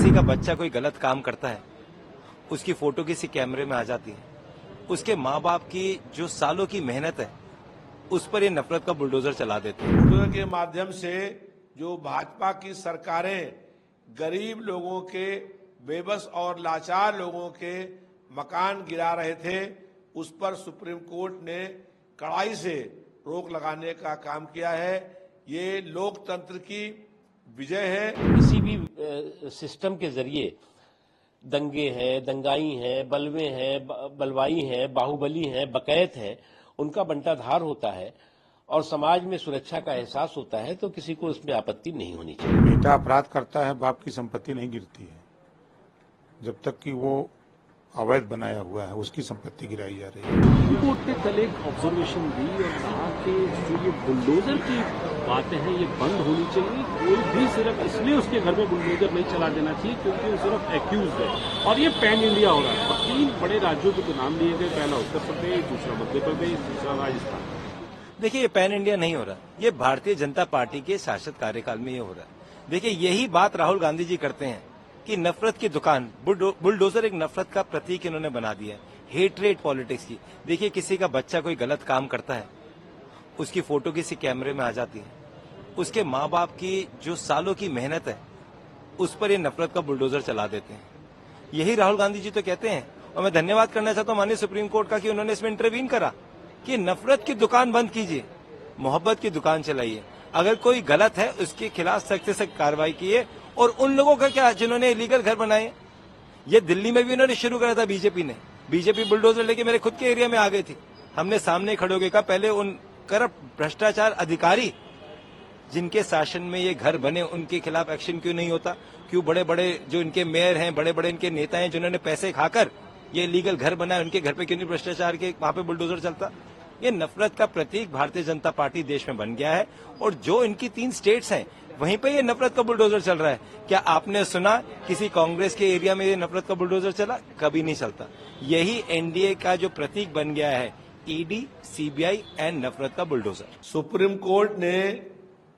किसी का बच्चा कोई गलत काम करता है, उसकी फोटो किसी कैमरे में आ जाती है, उसके माँ बाप की जो सालों की मेहनत है उस पर ये नफरत का बुलडोजर चला देते हैं। बुलडोजर के माध्यम से जो भाजपा की सरकारें गरीब लोगों के, बेबस और लाचार लोगों के मकान गिरा रहे थे, उस पर सुप्रीम कोर्ट ने कड़ाई से रोक लगाने का काम किया है। ये लोकतंत्र की विजय है। किसी भी सिस्टम के जरिए दंगे हैं, दंगाई हैं, बलवे हैं, बलवाई हैं, बाहुबली हैं, बकैत हैं, उनका बंटाधार होता है और समाज में सुरक्षा का एहसास होता है, तो किसी को इसमें आपत्ति नहीं होनी चाहिए। बेटा अपराध करता है, बाप की संपत्ति नहीं गिरती है। जब तक कि वो अवैध बनाया हुआ है, उसकी संपत्ति गिराई जा रही है। कोर्ट ने कल एक ऑब्जर्वेशन दी और कहा कि जो ये बुलडोजर की बातें हैं ये बंद होनी चाहिए। कोई भी सिर्फ इसलिए उसके घर में बुलडोजर नहीं चला देना चाहिए क्योंकि वो सिर्फ एक्यूज है, और ये पैन इंडिया हो रहा है। और 3 बड़े राज्यों के तो नाम लिए गए, पहला उत्तर प्रदेश, दूसरा मध्य प्रदेश, तीसरा राजस्थान। देखिए, ये पैन इंडिया नहीं हो रहा, ये भारतीय जनता पार्टी के शासक कार्यकाल में ये हो रहा है। देखिए, यही बात राहुल गांधी जी करते हैं कि नफरत की दुकान, बुलडोजर एक नफरत का प्रतीक इन्होंने बना दिया है, हेटरेट पॉलिटिक्स की। देखिए, किसी का बच्चा कोई गलत काम करता है, उसकी फोटो किसी कैमरे में आ जाती है, उसके माँ बाप की जो सालों की मेहनत है उस पर ये नफरत का बुलडोजर चला देते हैं। यही राहुल गांधी जी तो कहते हैं, और मैं धन्यवाद करना चाहता हूं माननीय सुप्रीम कोर्ट का कि उन्होंने इसमें इंटरवीन करा कि नफरत की दुकान बंद कीजिए, मोहब्बत की दुकान चलाइए। अगर कोई गलत है उसके खिलाफ सख्त से सख्त कार्रवाई कीजिए। और उन लोगों का क्या जिन्होंने इलीगल घर बनाए, ये दिल्ली में भी उन्होंने शुरू करा था बीजेपी ने। बीजेपी बुलडोजर लेके मेरे खुद के एरिया में आ गई थी, हमने सामने खड़े होकर कहा पहले उन करप्ट भ्रष्टाचार अधिकारी जिनके शासन में ये घर बने उनके खिलाफ एक्शन क्यों नहीं होता? क्यों बड़े बड़े जो इनके मेयर हैं, बड़े बड़े इनके नेता हैं जिन्होंने पैसे खाकर ये इलीगल घर बनाए, उनके घर पे क्यों नहीं भ्रष्टाचार के वहां पे बुलडोजर चलता? ये नफरत का प्रतीक भारतीय जनता पार्टी देश में बन गया है। और जो इनकी 3 स्टेट्स हैं वहीं पे ये नफरत का बुलडोजर चल रहा है। क्या आपने सुना किसी कांग्रेस के एरिया में ये नफरत का बुलडोजर चला? कभी नहीं चलता। यही एनडीए का जो प्रतीक बन गया है, ईडी, सीबीआई एंड नफरत का बुलडोजर। सुप्रीम कोर्ट ने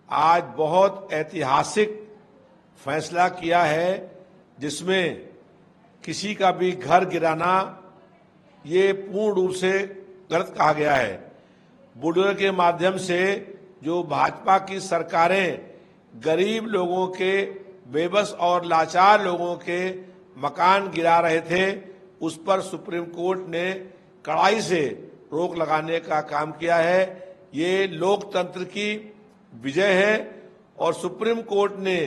आज बहुत ऐतिहासिक फैसला किया है जिसमें किसी का भी घर गिराना ये पूर्ण रूप से गलत कहा गया है। बुलडोजर के माध्यम से जो भाजपा की सरकारें गरीब लोगों के, बेबस और लाचार लोगों के मकान गिरा रहे थे, उस पर सुप्रीम कोर्ट ने कड़ाई से रोक लगाने का काम किया है। ये लोकतंत्र की विजय है और सुप्रीम कोर्ट ने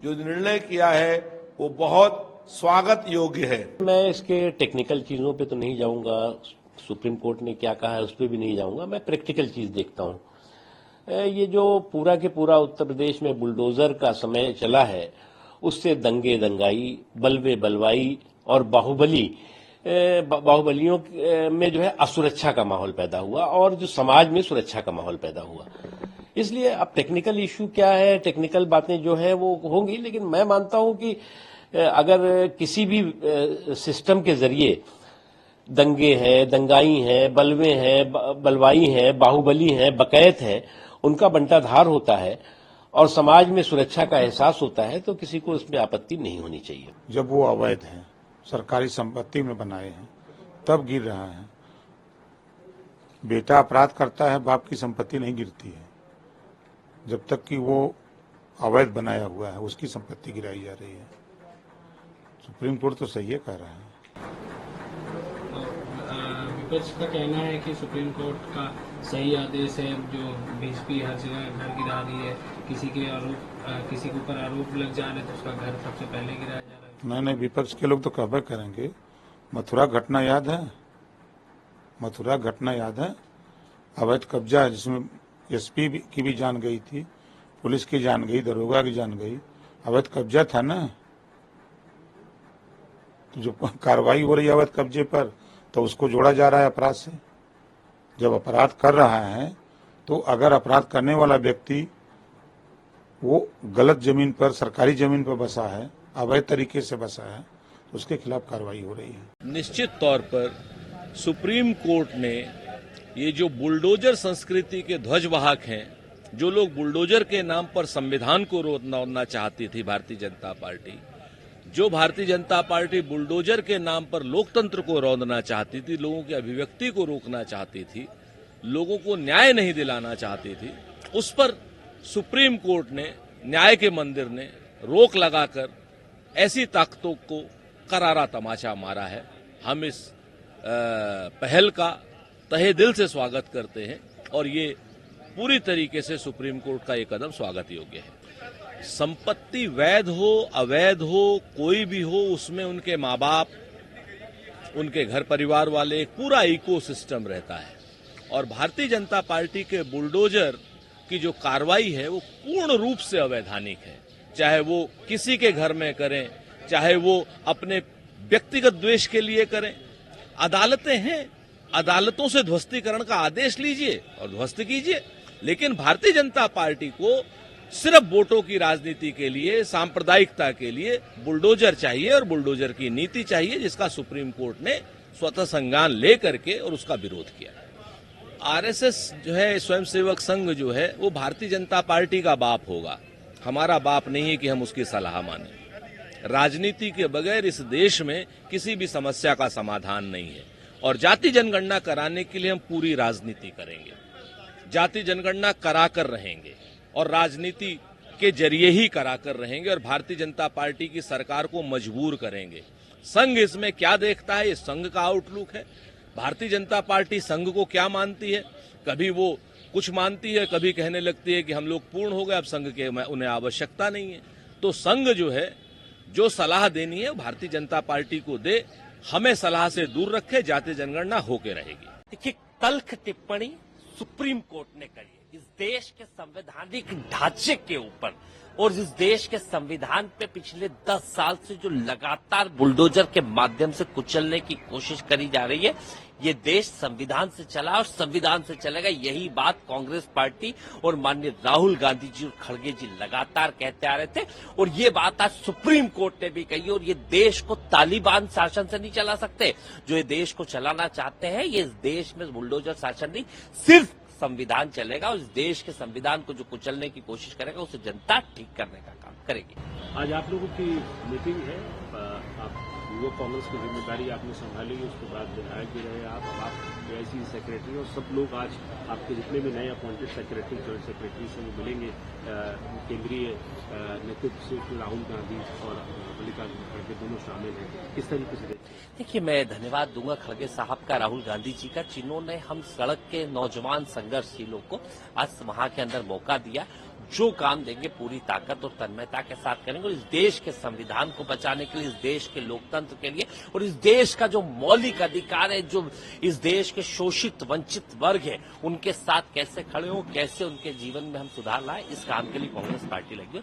जो निर्णय किया है वो बहुत स्वागत योग्य है। मैं इसके टेक्निकल चीजों पे तो नहीं जाऊंगा, सुप्रीम कोर्ट ने क्या कहा है उस पर भी नहीं जाऊंगा। मैं प्रैक्टिकल चीज देखता हूं। ये जो पूरा के पूरा उत्तर प्रदेश में बुलडोजर का समय चला है, उससे दंगे दंगाई, बलवे बलवाई और बाहुबलियों में जो है असुरक्षा का माहौल पैदा हुआ और जो समाज में सुरक्षा का माहौल पैदा हुआ। इसलिए अब टेक्निकल इश्यू क्या है, टेक्निकल बातें जो है वो होंगी, लेकिन मैं मानता हूं कि अगर किसी भी सिस्टम के जरिए दंगे हैं, दंगाई हैं, बलवे हैं, बलवाई हैं, बाहुबली हैं, बकैत हैं, उनका बंटाधार होता है और समाज में सुरक्षा का एहसास होता है, तो किसी को इसमें आपत्ति नहीं होनी चाहिए। जब वो अवैध है, सरकारी संपत्ति में बनाए हैं, तब गिर रहा है। बेटा अपराध करता है, बाप की संपत्ति नहीं गिरती है। जब तक कि वो अवैध बनाया हुआ है, उसकी संपत्ति गिराई जा रही है। सुप्रीम कोर्ट तो सही है कह रहा है। विपक्ष का कहना है कि सुप्रीम कोर्ट का सही आदेश है, जो बीजेपी हर जगह घर गिरा रही है, किसी के ऊपर आरोप लग जा रहे तो उसका घर सबसे पहले गिराया जा रहा है। नहीं, विपक्ष के लोग तो कहबे करेंगे। मथुरा घटना याद है? मथुरा घटना याद है? अवैध कब्जा है जिसमें एसपी की भी जान गई थी, पुलिस की जान गई, दरोगा की जान गई। अवैध कब्जा था ना, तो जो कार्रवाई हो रही है अवैध कब्जे पर, तो उसको जोड़ा जा रहा है अपराध से। जब अपराध कर रहा है तो अगर अपराध करने वाला व्यक्ति वो गलत जमीन पर, सरकारी जमीन पर बसा है, अवैध तरीके से बसा है, तो उसके खिलाफ कार्रवाई हो रही है। निश्चित तौर पर सुप्रीम कोर्ट ने ये जो बुलडोजर संस्कृति के ध्वजवाहक हैं, जो लोग बुलडोजर के नाम पर संविधान को रोड़ना चाहती थी भारतीय जनता पार्टी, जो भारतीय जनता पार्टी बुलडोजर के नाम पर लोकतंत्र को रौंदना चाहती थी, लोगों की अभिव्यक्ति को रोकना चाहती थी, लोगों को न्याय नहीं दिलाना चाहती थी, उस पर सुप्रीम कोर्ट ने, न्याय के मंदिर ने रोक लगाकर ऐसी ताकतों को करारा तमाचा मारा है। हम इस पहल का तहे दिल से स्वागत करते हैं और ये पूरी तरीके से सुप्रीम कोर्ट का ये कदम स्वागत योग्य है। संपत्ति वैध हो अवैध हो कोई भी हो, उसमें उनके माँ बाप, उनके घर परिवार वाले, एक पूरा इकोसिस्टम रहता है। और भारतीय जनता पार्टी के बुलडोजर की जो कार्रवाई है वो पूर्ण रूप से अवैधानिक है। चाहे वो किसी के घर में करें, चाहे वो अपने व्यक्तिगत द्वेष के लिए करें। अदालतें हैं, अदालतों से ध्वस्तीकरण का आदेश लीजिए और ध्वस्त कीजिए, लेकिन भारतीय जनता पार्टी को सिर्फ वोटों की राजनीति के लिए, सांप्रदायिकता के लिए बुलडोजर चाहिए और बुलडोजर की नीति चाहिए, जिसका सुप्रीम कोर्ट ने स्वतः संज्ञान लेकर के और उसका विरोध किया। आरएसएस जो है, स्वयंसेवक संघ जो है, वो भारतीय जनता पार्टी का बाप होगा, हमारा बाप नहीं है कि हम उसकी सलाह माने। राजनीति के बगैर इस देश में किसी भी समस्या का समाधान नहीं है और जाति जनगणना कराने के लिए हम पूरी राजनीति करेंगे, जाति जनगणना कराकर रहेंगे और राजनीति के जरिए ही कराकर रहेंगे और भारतीय जनता पार्टी की सरकार को मजबूर करेंगे। संघ इसमें क्या देखता है, ये संघ का आउटलुक है। भारतीय जनता पार्टी संघ को क्या मानती है, कभी वो कुछ मानती है, कभी कहने लगती है कि हम लोग पूर्ण हो गए, अब संघ के उन्हें आवश्यकता नहीं है। तो संघ जो है, जो सलाह देनी है भारतीय जनता पार्टी को दे, हमें सलाह से दूर रखे, जाति जनगणना होके रहेगी। देखिए, तल्ख टिप्पणी सुप्रीम कोर्ट ने करी है इस देश के संवैधानिक ढांचे के ऊपर और इस देश के संविधान पे पिछले 10 साल से जो लगातार बुलडोजर के माध्यम से कुचलने की कोशिश करी जा रही है। ये देश संविधान से चला और संविधान से चलेगा, यही बात कांग्रेस पार्टी और माननीय राहुल गांधी जी और खड़गे जी लगातार कहते आ रहे थे और ये बात आज सुप्रीम कोर्ट ने भी कही। और ये देश को तालिबान शासन से नहीं चला सकते, जो ये देश को चलाना चाहते हैं, ये इस देश में बुलडोजर शासन नहीं, सिर्फ संविधान चलेगा और इस देश के संविधान को जो कुचलने की कोशिश करेगा उसे जनता ठीक करने का काम करेगी। आज आप लोगों की मीटिंग है, आप युवा कांग्रेस की जिम्मेदारी आपने संभाली, उसके बाद विधायक भी रहे आप एआईसी सेक्रेटरी और सब लोग आज आपके जितने भी नए अपॉइंटेड सेक्रेटरी, जॉइंट सेक्रेटरी से वो मिलेंगे। केंद्रीय नेतृत्व से राहुल गांधी और मल्लिकार्जुन खड़गे दोनों शामिल हैं, किस तरीके से देखते हैं? देखिए, मैं धन्यवाद दूंगा खड़गे साहब का, राहुल गांधी जी का, जिन्होंने हम सड़क के नौजवान संघर्षशीलों को आज वहां के अंदर मौका दिया। जो काम देंगे पूरी ताकत और तन्मयता के साथ करेंगे और इस देश के संविधान को बचाने के लिए, इस देश के लोकतंत्र के लिए और इस देश का जो मौलिक अधिकार है, जो इस देश के शोषित वंचित वर्ग है, उनके साथ कैसे खड़े हो, कैसे उनके जीवन में हम सुधार लाए, इस काम के लिए कांग्रेस पार्टी लगी।